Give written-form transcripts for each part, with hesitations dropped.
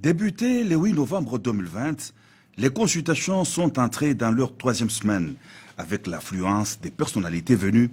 Débuté le 8 novembre 2020, les consultations sont entrées dans leur troisième semaine avec l'affluence des personnalités venues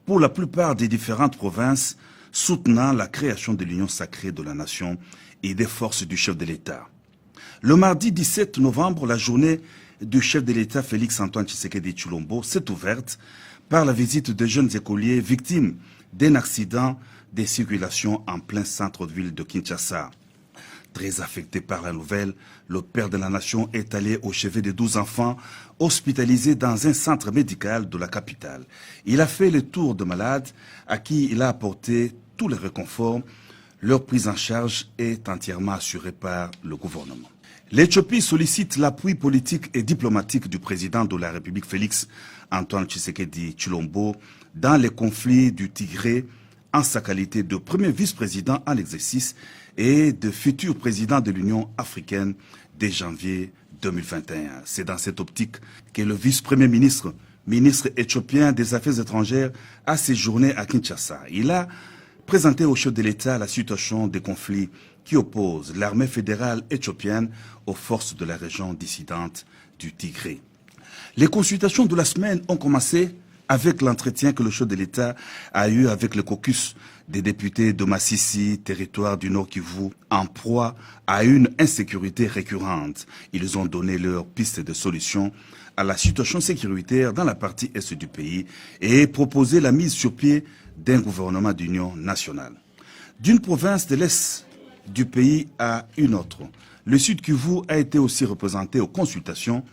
pour la plupart des différentes provinces soutenant la création de l'Union sacrée de la nation et des forces du chef de l'État. Le mardi 17 novembre, la journée du chef de l'État Félix-Antoine Tshisekedi Tshilombo s'est ouverte par la visite de jeunes écoliers victimes d'un accident de circulation en plein centre-ville de Kinshasa. Très affecté par la nouvelle, le père de la nation est allé au chevet de 12 enfants hospitalisés dans un centre médical de la capitale. Il a fait le tour de malades à qui il a apporté tous les réconforts. Leur prise en charge est entièrement assurée par le gouvernement. L'Éthiopie sollicite l'appui politique et diplomatique du président de la République Félix-Antoine Tshisekedi Tshilombo dans les conflits du Tigré en sa qualité de premier vice-président en exercice et de futur président de l'Union africaine dès janvier 2021. C'est dans cette optique que le vice-premier ministre éthiopien des Affaires étrangères a séjourné à Kinshasa. Il a présenté au chef de l'État la situation des conflits qui opposent l'armée fédérale éthiopienne aux forces de la région dissidente du Tigré. Les consultations de la semaine ont commencé avec l'entretien que le chef de l'État a eu avec le caucus des députés de Massissi, territoire du Nord Kivu, en proie à une insécurité récurrente. Ils ont donné leur piste de solution à la situation sécuritaire dans la partie est du pays et proposé la mise sur pied d'un gouvernement d'union nationale. D'une province de l'Est du pays à une autre, le Sud Kivu a été aussi représenté aux consultations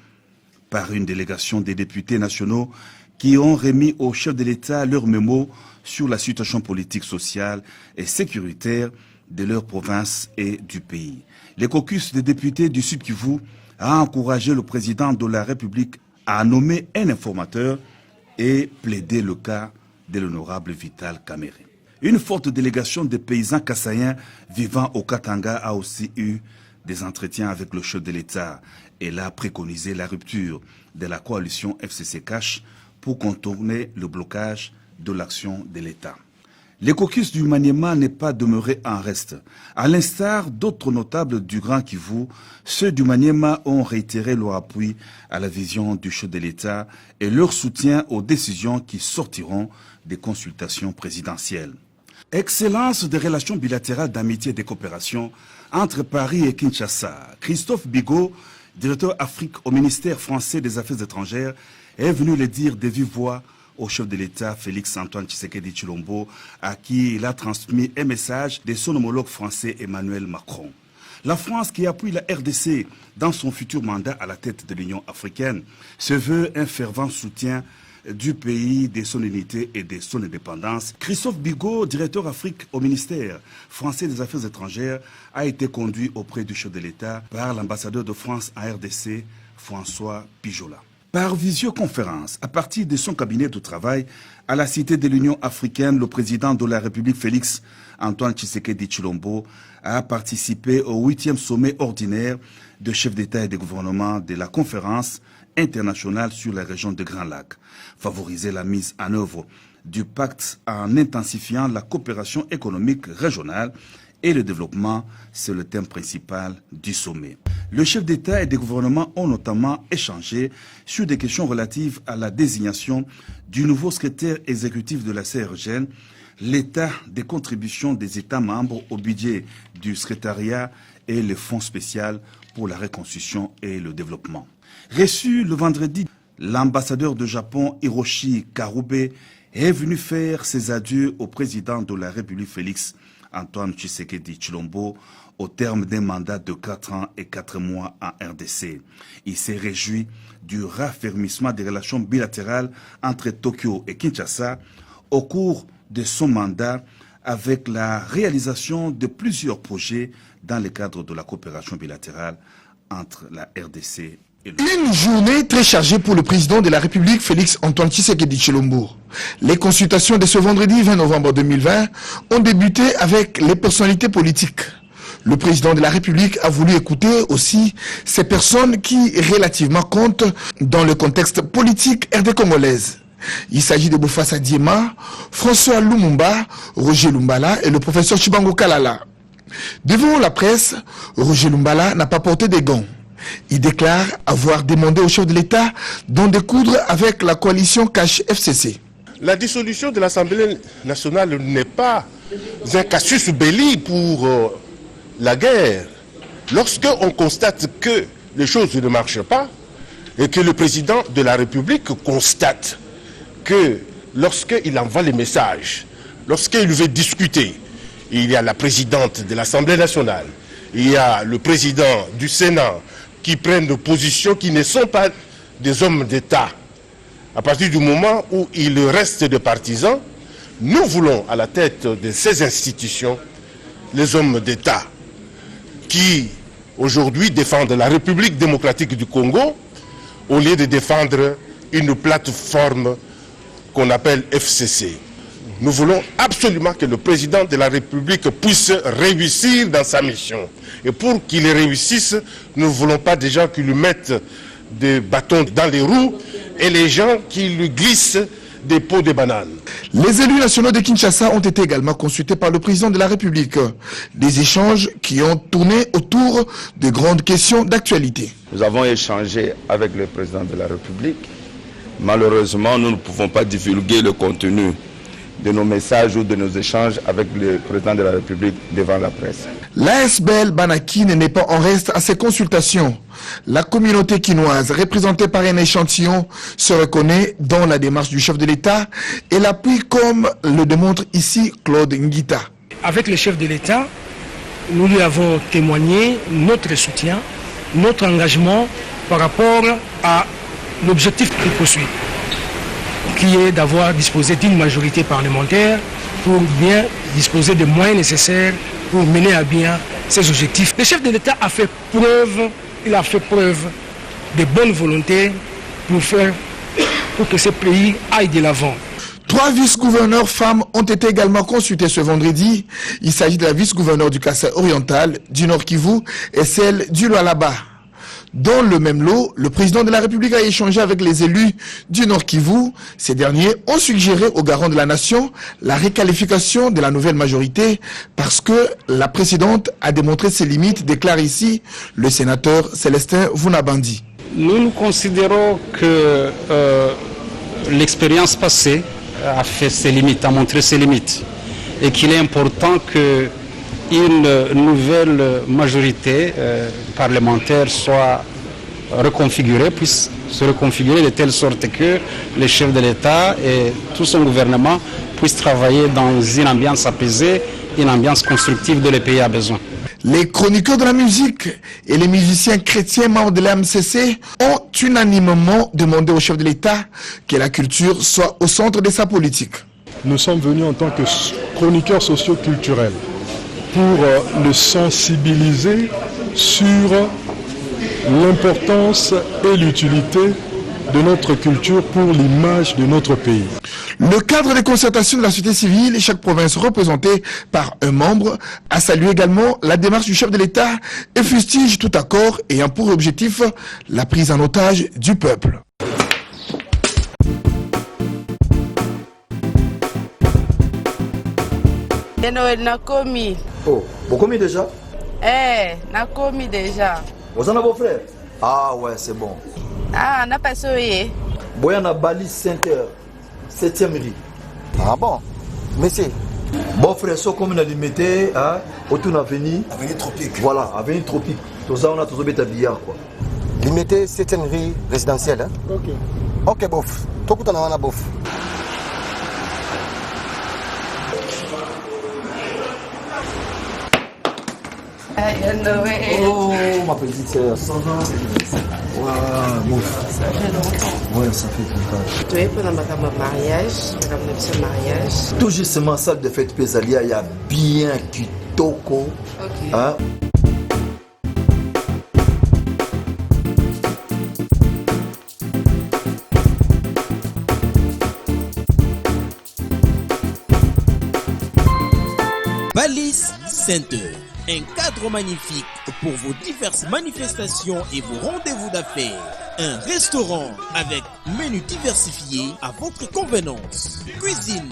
par une délégation des députés nationaux qui ont remis au chef de l'État leur mémo sur la situation politique, sociale et sécuritaire de leur province et du pays. Le caucus des députés du Sud Kivu a encouragé le président de la République à nommer un informateur et plaider le cas de l'honorable Vital Kamerhe. Une forte délégation de paysans kassaïens vivant au Katanga a aussi eu des entretiens avec le chef de l'État. Elle a préconisé la rupture de la coalition FCC-Cash pour contourner le blocage de l'action de l'État. Le caucus du Maniema n'est pas demeuré en reste. À l'instar d'autres notables du Grand Kivu, ceux du Maniema ont réitéré leur appui à la vision du chef de l'État et leur soutien aux décisions qui sortiront des consultations présidentielles. Excellence des relations bilatérales d'amitié et de coopération entre Paris et Kinshasa. Christophe Bigot, directeur Afrique au ministère français des Affaires étrangères, est venu le dire de vive voix au chef de l'État Félix-Antoine Tshisekedi Tshilombo, à qui il a transmis un message de son homologue français Emmanuel Macron. La France, qui appuie la RDC dans son futur mandat à la tête de l'Union africaine, se veut un fervent soutien du pays, de son unité et de son indépendance. Christophe Bigot, directeur Afrique au ministère français des Affaires étrangères, a été conduit auprès du chef de l'État par l'ambassadeur de France à RDC, François Pijola. Par visioconférence, à partir de son cabinet de travail à la Cité de l'Union africaine, le président de la République Félix-Antoine Tshisekedi Tshilombo a participé au 8e sommet ordinaire de chefs d'État et de gouvernement de la conférence internationale sur la région de Grand Lac. Favoriser la mise en œuvre du pacte en intensifiant la coopération économique régionale et le développement, c'est le thème principal du sommet. Le chef d'État et de gouvernement ont notamment échangé sur des questions relatives à la désignation du nouveau secrétaire exécutif de la CRGN, l'état des contributions des États membres au budget du secrétariat et le fonds spécial pour la reconstruction et le développement. Reçu le vendredi, l'ambassadeur de Japon, Hiroshi Karube, est venu faire ses adieux au président de la République Félix-Antoine Tshisekedi Tshilombo au terme d'un mandat de 4 ans et 4 mois en RDC. Il s'est réjoui du raffermissement des relations bilatérales entre Tokyo et Kinshasa au cours de son mandat avec la réalisation de plusieurs projets dans le cadre de la coopération bilatérale entre la RDC et le... Une journée très chargée pour le président de la République, Félix-Antoine Tshisekedi Tshilombo. Les consultations de ce vendredi 20 novembre 2020 ont débuté avec les personnalités politiques. Le président de la République a voulu écouter aussi ces personnes qui relativement comptent dans le contexte politique RD congolaise. Il s'agit de Bofassa Diema, François Lumumba, Roger Lumbala et le professeur Chibango Kalala. Devant la presse, Roger Lumbala n'a pas porté des gants. Il déclare avoir demandé au chef de l'État d'en découdre avec la coalition Cash FCC. La dissolution de l'Assemblée nationale n'est pas un casus belli pour la guerre. Lorsqu'on constate que les choses ne marchent pas et que le président de la République constate que lorsqu'il envoie les messages, lorsqu'il veut discuter, il y a la présidente de l'Assemblée nationale, il y a le président du Sénat qui prennent des positions qui ne sont pas des hommes d'État. À partir du moment où il reste des partisans, nous voulons à la tête de ces institutions les hommes d'État qui aujourd'hui défendent la République démocratique du Congo au lieu de défendre une plateforme qu'on appelle FCC. Nous voulons absolument que le président de la République puisse réussir dans sa mission. Et pour qu'il réussisse, nous ne voulons pas déjà qu'il lui mette des bâtons dans les roues et les gens qui lui glissent des pots de bananes. Les élus nationaux de Kinshasa ont été également consultés par le président de la République. Des échanges qui ont tourné autour de grandes questions d'actualité. Nous avons échangé avec le président de la République. Malheureusement, nous ne pouvons pas divulguer le contenu de nos messages ou de nos échanges avec le président de la République devant la presse. L'ASBL Banakine n'est pas en reste à ces consultations. La communauté quinoise, représentée par un échantillon, se reconnaît dans la démarche du chef de l'État et l'appuie comme le démontre ici Claude Nguita. Avec le chef de l'État, nous lui avons témoigné notre soutien, notre engagement par rapport à l'objectif qu'il poursuit, qui est d'avoir disposé d'une majorité parlementaire pour bien disposer des moyens nécessaires pour mener à bien ses objectifs. Le chef de l'État a fait preuve de bonne volonté pour que ce pays aille de l'avant. 3 vice-gouverneurs femmes ont été également consultés ce vendredi. Il s'agit de la vice-gouverneure du Kasaï oriental, du Nord Kivu et celle du Lualaba. Dans le même lot, le président de la République a échangé avec les élus du Nord Kivu. Ces derniers ont suggéré aux garants de la nation la requalification de la nouvelle majorité parce que la précédente a démontré ses limites, déclare ici le sénateur Célestin Vunabandi. Nous considérons que l'expérience passée a fait ses limites, a montré ses limites et qu'il est important que une nouvelle majorité parlementaire soit reconfigurée, puisse se reconfigurer de telle sorte que le chef de l'État et tout son gouvernement puissent travailler dans une ambiance apaisée, une ambiance constructive dont le pays a besoin. Les chroniqueurs de la musique et les musiciens chrétiens membres de l'AMCC ont unanimement demandé au chef de l'État que la culture soit au centre de sa politique. Nous sommes venus en tant que chroniqueurs socio-culturels pour le sensibiliser sur l'importance et l'utilité de notre culture pour l'image de notre pays. Le cadre de concertation de la société civile, chaque province représentée par un membre, a salué également la démarche du chef de l'État et fustige tout accord ayant pour objectif la prise en otage du peuple. Nakomi. Oh, vous commis déjà? Nakomi déjà. Vous en avez vos frères? Ah ouais, c'est bon. Ah, n'a pas soyé. Boyana Bali Center, 7e rue. Ah bon? Monsieur. Bon frère, so comme on a limité, autour de l'avenue. Avenue Tropique. Voilà, avenue Tropique. Tout ça, on a tous bêta billard quoi. Limité 7e rue résidentielle. Ok. Ok, bof. Tout le monde a bof. Oh, ma petite sœur, ça va? Ouais, bon. Ça fait longtemps. Ouais, ça fait longtemps. Tu es pendant ma mariage, mon mariage. Tout justement, salle de fête Pézalia, il y a bien kitoko. Ok. Hein? Balise Center, un cadre magnifique pour vos diverses manifestations et vos rendez-vous d'affaires. Un restaurant avec menu diversifié à votre convenance. Cuisine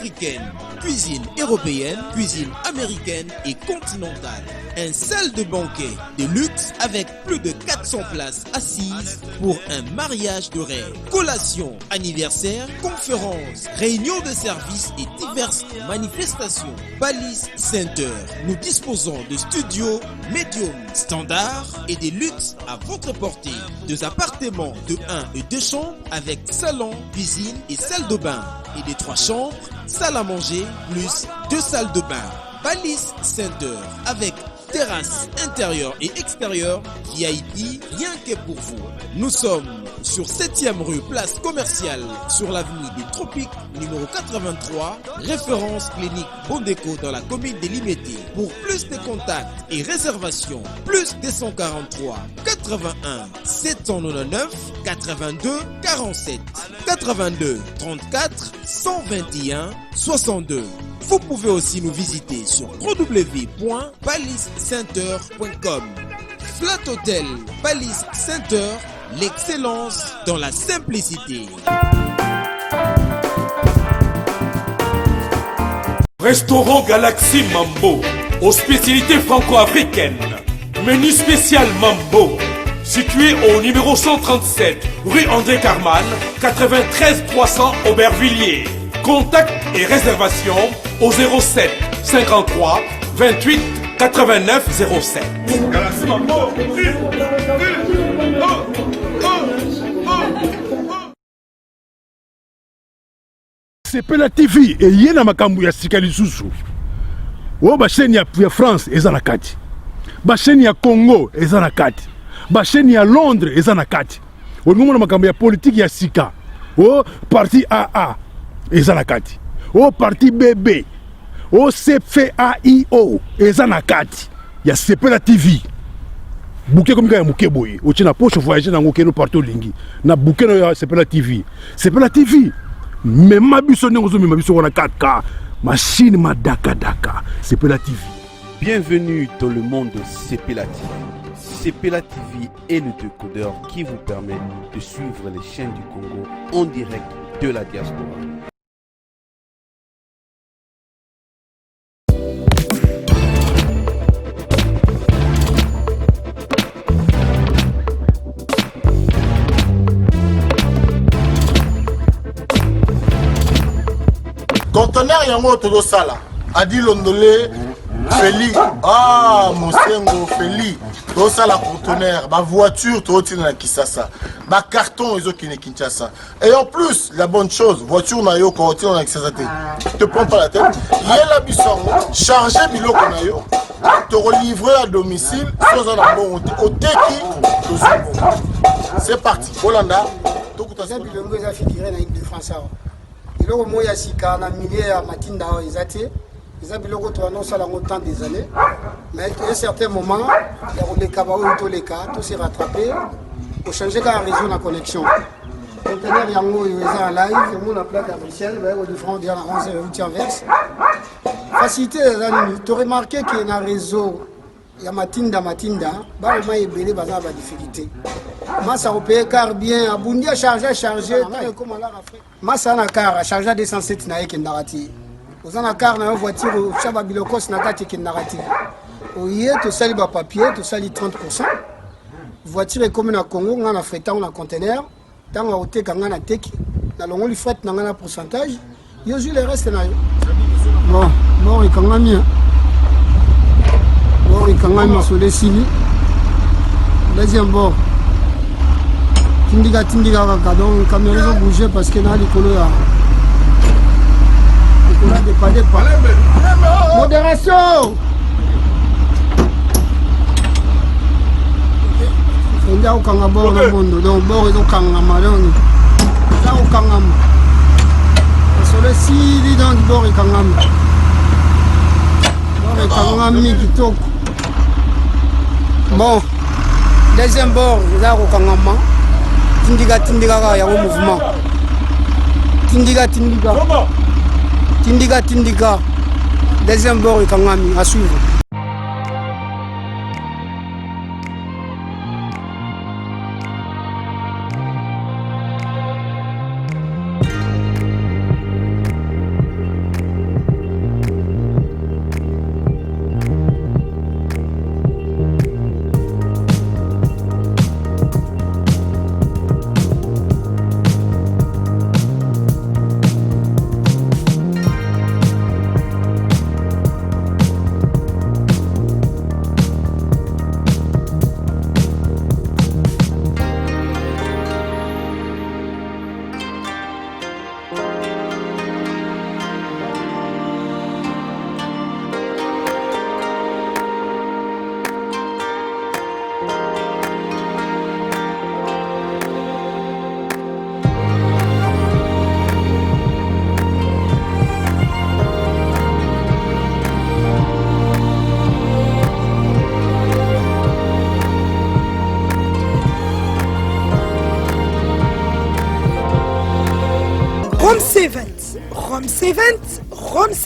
africaine, cuisine européenne, cuisine américaine et continentale. Un salle de banquet de luxe avec plus de 400 places assises pour un mariage de rêve. Collation, anniversaire, conférences, réunions de services et diverses manifestations. Balise Center. Nous disposons de studios médium standard et des luxe à votre portée. 2 appartements de 1 et 2 chambres avec salon, cuisine et salle de bain. Et des 3 chambres, salle à manger plus 2 salles de bain. Balise Center avec terrasse intérieure et extérieure, VIP, rien que pour vous. Nous sommes sur 7e rue, place commerciale, sur l'avenue des Tropiques, numéro 83, référence clinique Bondéco dans la commune de Limete. Pour plus de contacts et réservations, plus 243 81 799 82 47 82 34 121 62. Vous pouvez aussi nous visiter sur www.baliscenter.com. Flat Hotel Balise Center, l'excellence dans la simplicité. Restaurant Galaxy Mambo, aux spécialités franco-africaines. Menu spécial Mambo, situé au numéro 137, rue André Carman, 93 300 Aubervilliers. Contact et réservation au 07 53 28 89 07. Galaxy Mambo. Sepela TV eye na makambo ya sika lisusu. O ba chaîne ya France eza na kati. Ba chaîne ya Congo eza na kati. Ba chaîne ya Londres eza na kati. O ngomona makambo ya politique ya sika. O parti AA eza na kati. O parti BB. O CFAIO eza na kati. Ya Sepela TV. Bouquet comme ya muke boye. O tina poche voyager na ngokeno partout lingi. Na bouquet no ya Sepela TV. Sepela TV. Mais ma biso n'ozo mais ma biso on a 4K machine ma daka Sepela TV. Bienvenue dans le monde de Sepela TV. Sepela TV est le décodeur qui vous permet de suivre les chaînes du Congo en direct de la diaspora. Conteneur yango todo sala adi londolé Feli Mosengo Feli to sala conteneur ba voiture to tina na Kisasa ba carton ezo kine Kinshasa et en plus la bonne chose voiture na yo ko tina na Kisasa te prends pas la tête yela bisongo charger biloko na yo te relivrer à domicile sans un bon oteki to zubo. C'est parti Holanda to kutasa bilongo za figuré na équipe de France. Biloko moya sika na milieu ya matinda ezate eza biloko to annonce la longtemps des années mais à un certain moment ya koleka ba oyo to leka to se rattraper pour changer ka réseau na connexion conteneur yango eza en live mon na plaque à Bruxelles ba au différent dia na 11 route inverse facilité tu remarqué que na réseau ya matinda ba ma ebele ba na ba difficulté massa opé car bien abundi a charger comme la Afrique massa na car a charger 207 na yeke ndarati ozana car na voiture chaba bilokos na kati ke ndarati oye to sali ba papier to sali 30% voiture comme na Congo nga na fretant na conteneur tanga oteka nga na teki na longoli fret na nga na pourcentage yo ju le reste na yo bon ikangami sur les signes. Deuxième bord. Tindiga kaka donc caméra ont bougé parce que dans les couleurs. On a dépanné pas. Modération. On a au Kangabor le monde donc bord et au Kangama donc. Là au Kangama. Sur les signes dans le bord et Kangama. Bord et Kangama qui toque. Bon, deuxième bord, là au Kangama, tindiga il y a un mouvement. Tindiga, deuxième bord au Kangami, à suivre.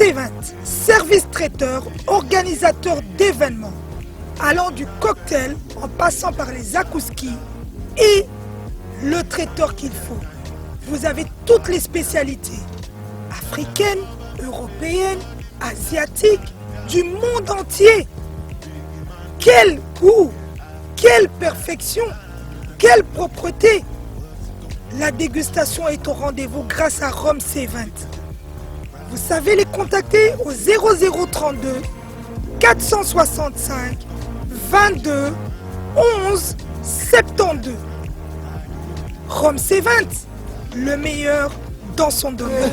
C20, service traiteur, organisateur d'événements, allant du cocktail en passant par les akouski et le traiteur qu'il faut. Vous avez toutes les spécialités africaines, européennes, asiatiques, du monde entier. Quel goût, quelle perfection, quelle propreté. La dégustation est au rendez-vous grâce à Rhum C20. Vous savez les contacter au 0032 465 22 11 72. Rhum C20, le meilleur dans son domaine.